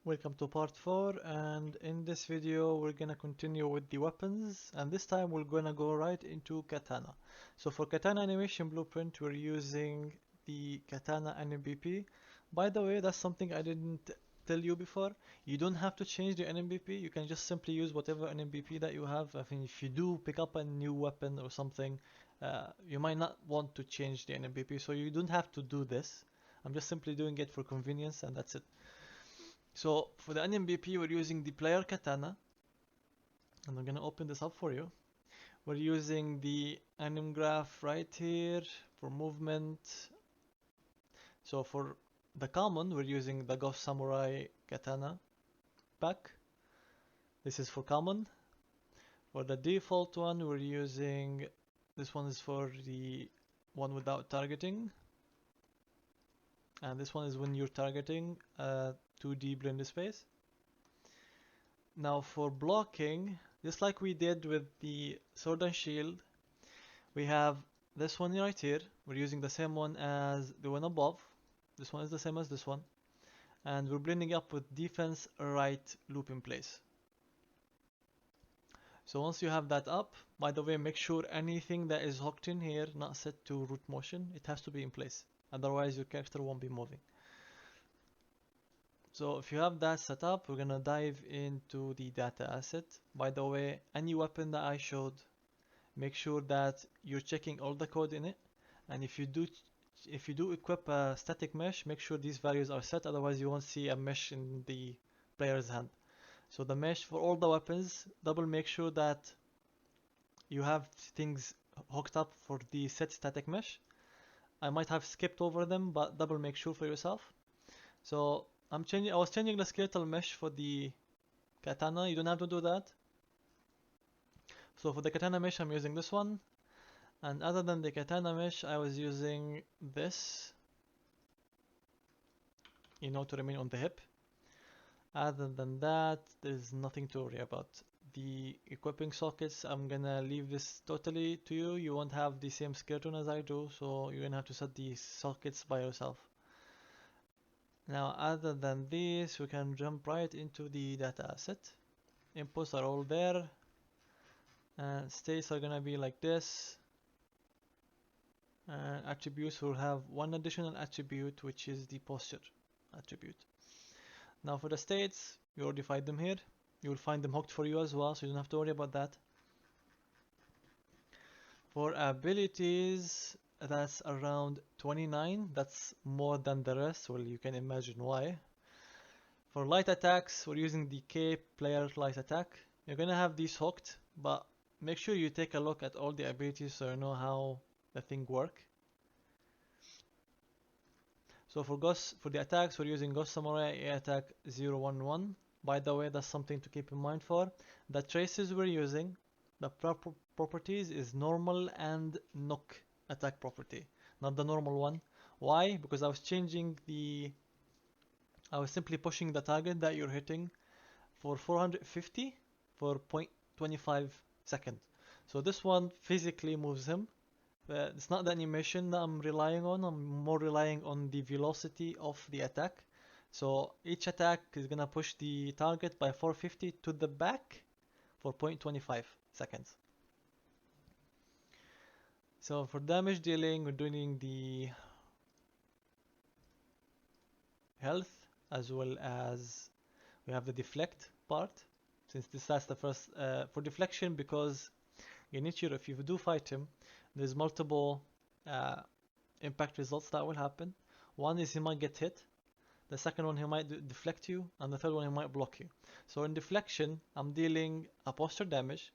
Welcome to part 4, and in this video we're gonna continue with the weapons, and this time we're gonna go right into katana. So for katana animation blueprint we're using the katana NMBP. By the way, that's something I didn't tell you before. You don't have to change the NMBP, you can just simply use whatever NMBP that you have. I think if you do pick up a new weapon or something, you might not want to change the NMBP, so you don't have to do this. I'm just simply doing it for convenience and that's it. So for the NMBP, we're using the player katana, and I'm gonna open this up for you. We're using the anim graph right here for movement. So for the common, we're using the Ghost Samurai katana pack. This is for common. For the default one, we're using this one is for the one without targeting, and this one is when you're targeting 2D blend space. Now for blocking, just like we did with the sword and shield, we have this one right here. We're using the same one as the one above. This one is the same as this one. And we're blending up with defense right loop in place. So once you have that up, by the way, make sure anything that is hooked in here, not set to root motion, it has to be in place. Otherwise your character won't be moving. So if you have that set up, we're gonna dive into the data asset. By the way, any weapon that I showed, make sure that you're checking all the code in it. And if you do equip a static mesh, make sure these values are set, otherwise you won't see a mesh in the player's hand. So the mesh for all the weapons, double make sure that you have things hooked up for the set static mesh. I might have skipped over them, but double make sure for yourself. So I was changing the skeletal mesh for the katana. You don't have to do that. So for the katana mesh, I'm using this one. And other than the katana mesh, I was using this, to remain on the hip. Other than that, there's nothing to worry about. The equipping sockets, I'm gonna leave this totally to you. You won't have the same skeleton as I do, so you're gonna have to set the sockets by yourself. Now, other than this, we can jump right into the data asset. Inputs are all there, and states are gonna be like this. Attributes will have one additional attribute, which is the posture attribute. Now for the states, you already find them here. You will find them hooked for you as well, so you don't have to worry about that. For abilities, that's around 29. That's more than the rest. Well, you can imagine why. For light attacks, we're using the K player light attack. You're gonna have these hooked, but make sure you take a look at all the abilities so you know how the thing work. So for the attacks, we're using Ghost Samurai A attack 011. By the way, that's something to keep in mind for. The traces we're using, the properties is normal and knock attack property, not the normal one. Why? Because I was simply pushing the target that you're hitting for 450 for 0.25 seconds. So this one physically moves him. It's not the animation that I'm relying on, I'm more relying on the velocity of the attack. So each attack is gonna push the target by 450 to the back for 0.25 seconds. So for damage dealing, we're doing the health as well as we have the deflect part. Since that's the first for deflection, because Genichiro, if you do fight him, there's multiple impact results that will happen. One is he might get hit, the second one he might deflect you, and the third one he might block you. So in deflection, I'm dealing a posture damage.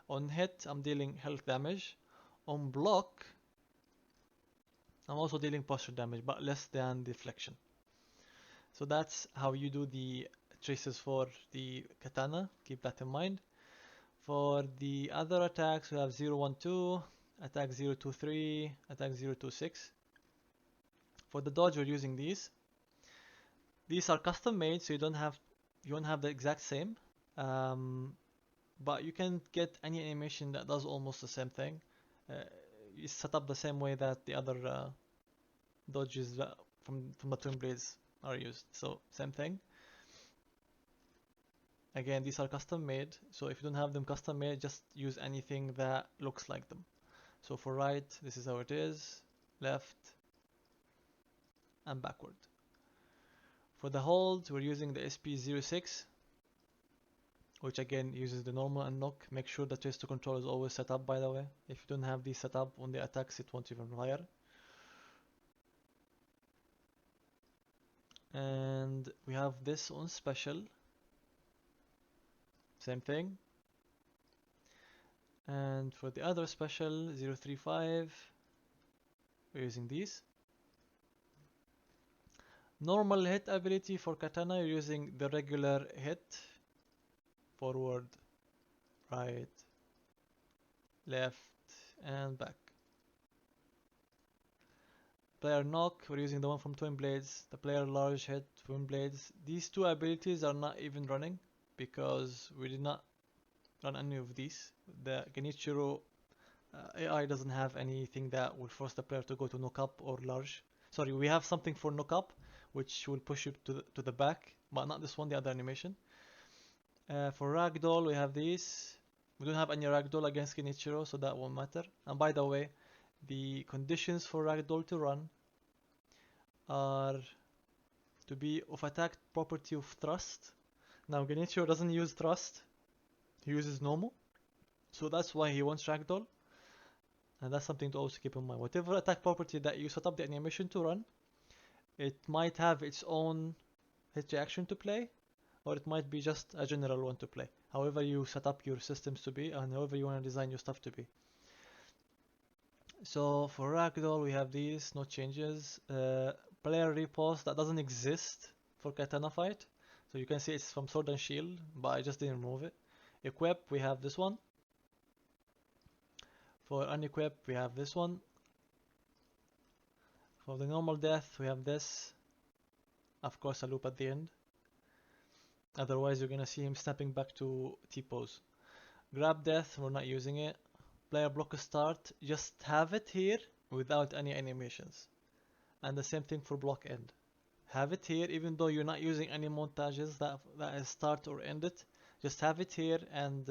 On hit, I'm dealing health damage. On block, I'm also dealing posture damage, but less than deflection. So that's how you do the traces for the katana, keep that in mind. For the other attacks, we have 012, attack 023, attack 026. For the dodge, we're using these. These are custom made, so you won't have the exact same. But you can get any animation that does almost the same thing. It's set up the same way that the other dodges from the twin blades are used. So same thing. Again, these are custom made, so if you don't have them custom made, just use anything that looks like them. So for right, this is how it is, left, and backward. For the hold, we're using the SP06, which again uses the normal and knock. Make sure the trace to control is always set up, by the way. If you don't have these set up on the attacks, it won't even fire. And we have this on special, same thing. And for the other special 035, we're using these. Normal hit ability for katana, you're using the regular hit, forward, right, left, and back. Player knock, we're using the one from Twin Blades. The player large hit, Twin Blades. These two abilities are not even running because we did not run any of these. The Genichiro AI doesn't have anything that will force the player to go to knock up or large. Sorry, we have something for knock up, which will push you to the back, but not this one, the other animation. For ragdoll, we have these. We don't have any ragdoll against Genichiro, so that won't matter. And by the way, the conditions for ragdoll to run are to be of attack property of thrust. Now Genichiro doesn't use thrust, he uses normal, so that's why he wants ragdoll. And that's something to also keep in mind. Whatever attack property that you set up the animation to run, it might have its own hit reaction to play, or it might be just a general one to play. However you set up your systems to be, and however you want to design your stuff to be. So for ragdoll we have these, no changes. Player repulse, that doesn't exist for katana fight. So you can see it's from sword and shield, but I just didn't remove it. Equip, we have this one. For unequip, we have this one. For the normal death, we have this. Of course, a loop at the end. Otherwise, you're gonna see him snapping back to T-pose. Grab death, we're not using it. Player block start, just have it here without any animations. And the same thing for block end. Have it here, even though you're not using any montages that is start or end it. Just have it here and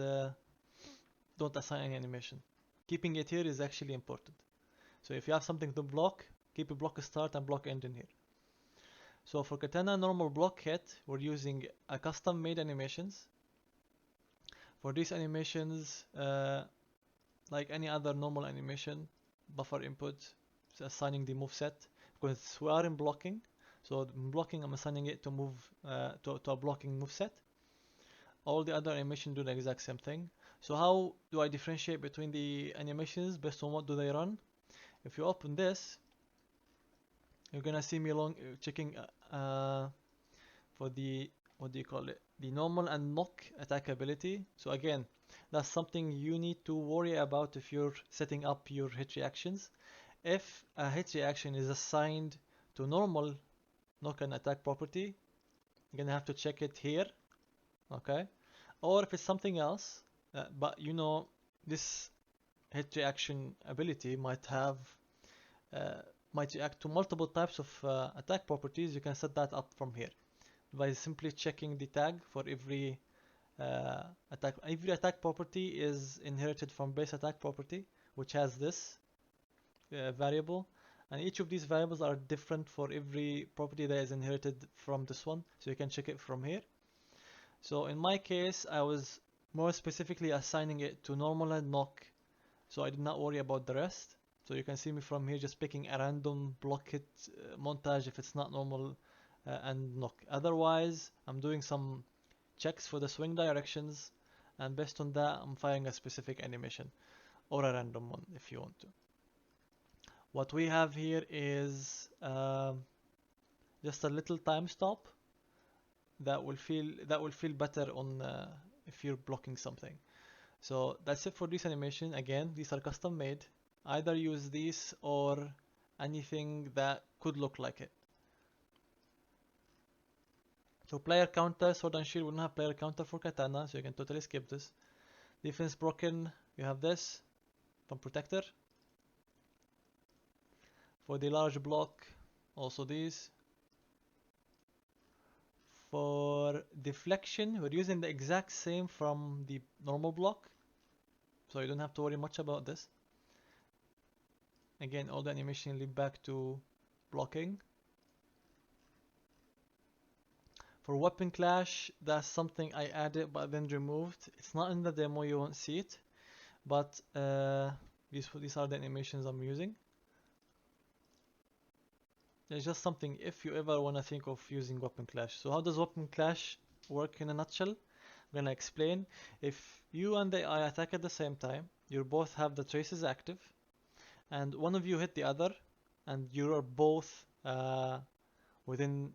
don't assign any animation. Keeping it here is actually important. So if you have something to block, keep a block start and block end in here. So for katana normal block hit, we're using a custom made animations. For these animations, like any other normal animation, buffer input, assigning the move set, because we are in blocking. So in blocking, I'm assigning it to move to a blocking move set. All the other animations do the exact same thing. So how do I differentiate between the animations based on what do they run? If you open this, you're gonna see me checking for the, what do you call it, the normal and knock attack ability. So again, that's something you need to worry about if you're setting up your hit reactions. If a hit reaction is assigned to normal knock and attack property, you're gonna have to check it here, okay? Or if it's something else, but you know this hit reaction ability might have might react to multiple types of attack properties, you can set that up from here by simply checking the tag for every attack. Every attack property is inherited from base attack property, which has this variable, and each of these variables are different for every property that is inherited from this one, so you can check it from here. So in my case, I was more specifically assigning it to normal and knock, so I did not worry about the rest. So you can see me from here just picking a random block hit montage if it's not normal and knock. Otherwise, I'm doing some checks for the swing directions, and based on that, I'm firing a specific animation or a random one if you want to. What we have here is just a little time stop that will feel better on if you're blocking something. So that's it for this animation. Again, these are custom made. Either use these or anything that could look like it. So player counter, sword and shield will not have player counter for katana, so you can totally skip this. Defense broken, you have this from protector. For the large block, also these. For deflection, we're using the exact same from the normal block, so you don't have to worry much about this. Again, all the animation lead back to blocking. For weapon clash, that's something I added but then removed. It's not in the demo, you won't see it, but these are the animations I'm using. It's just something if you ever want to think of using weapon clash. So how does weapon clash work in a nutshell? I'm gonna explain. If you and the AI attack at the same time, you both have the traces active, and one of you hit the other, and you are both within.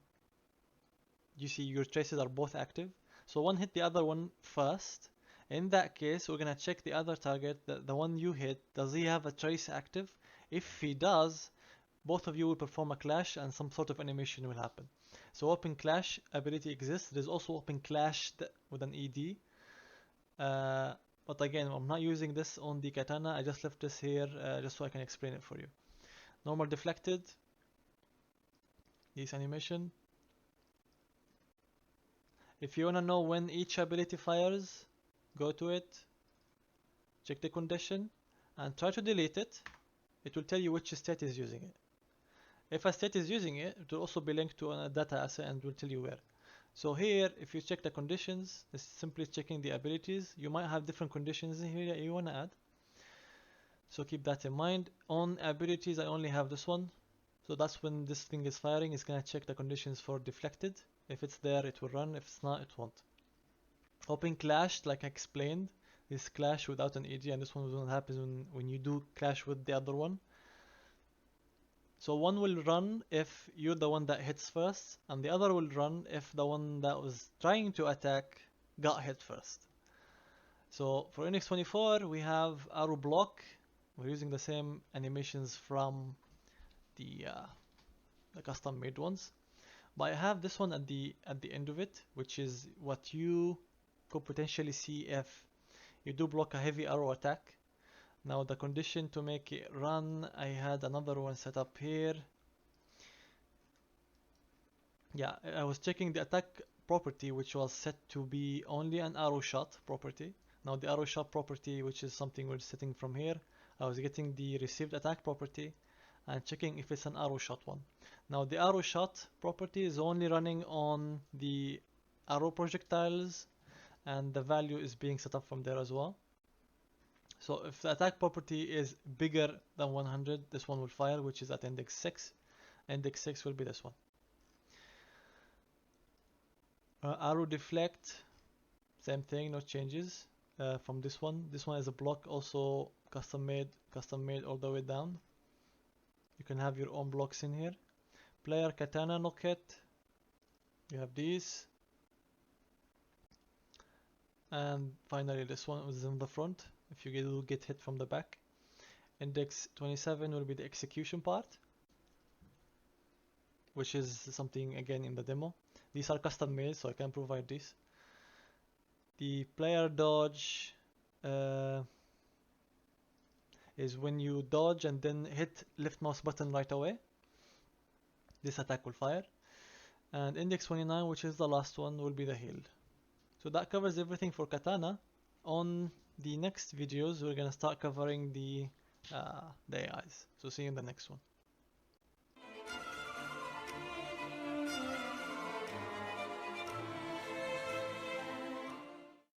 You see, your traces are both active. So one hit the other one first. In that case, we're gonna check the other target, the one you hit. Does he have a trace active? If he does, both of you will perform a clash and some sort of animation will happen. So open clash ability exists. There's also open clashed with an ED. But again, I'm not using this on the katana. I just left this here just so I can explain it for you. Normal deflected. This animation. If you want to know when each ability fires, go to it, check the condition, and try to delete it. It will tell you which state is using it. If a state is using it, it will also be linked to a data asset and will tell you where. So here, if you check the conditions, it's simply checking the abilities. You might have different conditions in here that you want to add. So keep that in mind. On abilities, I only have this one. So that's when this thing is firing. It's going to check the conditions for deflected. If it's there, it will run. If it's not, it won't. Open clash, like I explained, is clash without an ED, and this one is what happens when you do clash with the other one. So one will run if you're the one that hits first, and the other will run if the one that was trying to attack got hit first. So for NX24, we have arrow block. We're using the same animations from the custom made ones, but I have this one at the end of it, which is what you could potentially see if you do block a heavy arrow attack. Now the condition to make it run, I had another one set up here. Yeah, I was checking the attack property, which was set to be only an arrow shot property. Now the arrow shot property, which is something we're setting from here, I was getting the received attack property and checking if it's an arrow shot one. Now the arrow shot property is only running on the arrow projectiles, and the value is being set up from there as well. So if the attack property is bigger than 100, this one will fire, which is at index 6. Index 6 will be this one. Arrow deflect, same thing, no changes from this one. This one is a block, also custom made all the way down. You can have your own blocks in here. Player katana knock hit, you have these. And finally this one is in the front, if you get hit from the back. Index 27 will be the execution part, which is something again in the demo. These are custom made, so I can provide this. The player dodge is when you dodge and then hit left mouse button right away. This attack will fire. And index 29, which is the last one, will be the heal. So that covers everything for katana. On the next videos, we're gonna start covering the AIs. So see you in the next one.